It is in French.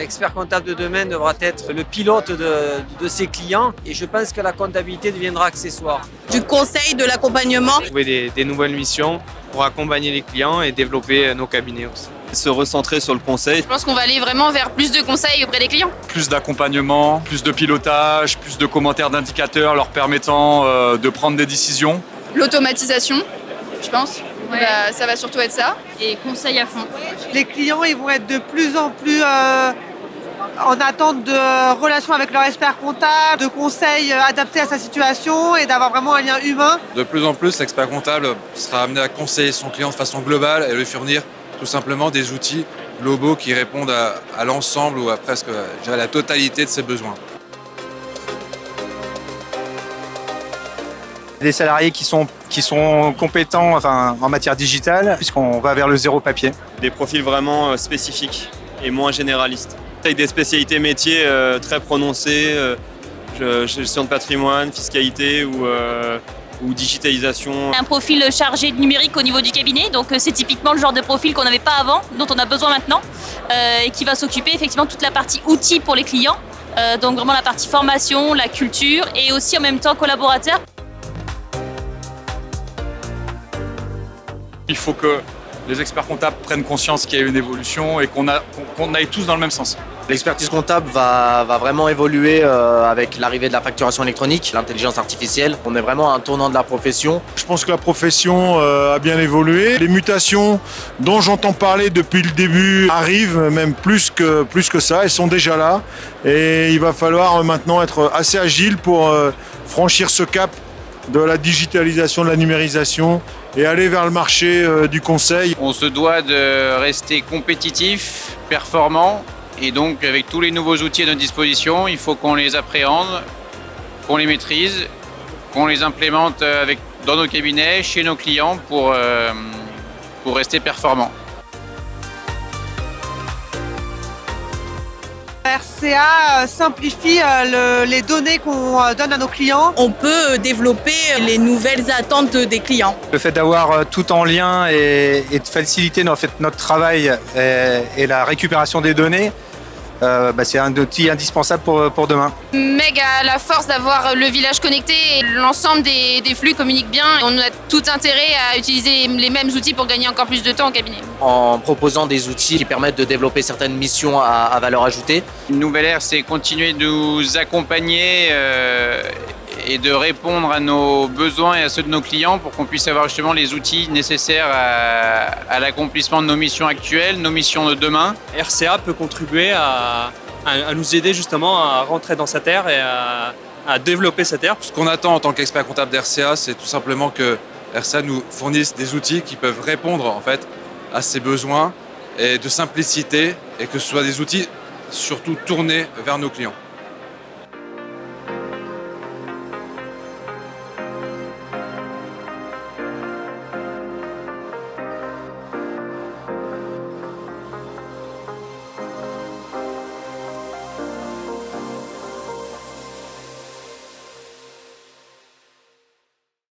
L'expert comptable de demain devra être le pilote de ses clients et je pense que la comptabilité deviendra accessoire. Du conseil, de l'accompagnement. Trouver des nouvelles missions pour accompagner les clients et développer nos cabinets aussi. Se recentrer sur le conseil. Je pense qu'on va aller vraiment vers plus de conseils auprès des clients. Plus d'accompagnement, plus de pilotage, plus de commentaires d'indicateurs leur permettant de prendre des décisions. L'automatisation, je pense. Ouais. Ça va surtout être ça. Et conseils à fond. Les clients ils vont être de plus en plus en attente de relations avec leur expert comptable, de conseils adaptés à sa situation et d'avoir vraiment un lien humain. De plus en plus, l'expert comptable sera amené à conseiller son client de façon globale et lui fournir tout simplement des outils globaux qui répondent à l'ensemble ou à presque à la totalité de ses besoins. Des salariés qui sont compétents en matière digitale, puisqu'on va vers le zéro papier. Des profils vraiment spécifiques et moins généralistes. Avec des spécialités métiers très prononcées, gestion de patrimoine, fiscalité ou digitalisation. Un profil chargé de numérique au niveau du cabinet, donc c'est typiquement le genre de profil qu'on n'avait pas avant, dont on a besoin maintenant, et qui va s'occuper effectivement de toute la partie outils pour les clients, donc vraiment la partie formation, la culture et aussi en même temps collaborateur. Il faut que les experts comptables prennent conscience qu'il y a une évolution et qu'on aille tous dans le même sens. L'expertise comptable va vraiment évoluer avec l'arrivée de la facturation électronique, l'intelligence artificielle. On est vraiment à un tournant de la profession. Je pense que la profession a bien évolué. Les mutations dont j'entends parler depuis le début arrivent, même plus que ça, elles sont déjà là. Et il va falloir maintenant être assez agile pour franchir ce cap de la digitalisation, de la numérisation et aller vers le marché du conseil. On se doit de rester compétitif, performant et donc avec tous les nouveaux outils à notre disposition, il faut qu'on les appréhende, qu'on les maîtrise, qu'on les implémente dans nos cabinets, chez nos clients pour rester performant. RCA simplifie les données qu'on donne à nos clients. On peut développer les nouvelles attentes des clients. Le fait d'avoir tout en lien et de faciliter notre travail et la récupération des données, c'est un outil indispensable pour demain. Meg a la force d'avoir le village connecté et l'ensemble des flux communiquent bien. On a tout intérêt à utiliser les mêmes outils pour gagner encore plus de temps au cabinet. En proposant des outils qui permettent de développer certaines missions à valeur ajoutée. Une nouvelle ère, c'est continuer de nous accompagner et de répondre à nos besoins et à ceux de nos clients pour qu'on puisse avoir justement les outils nécessaires à l'accomplissement de nos missions actuelles, nos missions de demain. RCA peut contribuer à nous aider justement à rentrer dans cette ère et à développer cette ère. Ce qu'on attend en tant qu'expert comptable d'RCA, c'est tout simplement que RCA nous fournisse des outils qui peuvent répondre en fait à ces besoins et de simplicité et que ce soit des outils surtout tournés vers nos clients.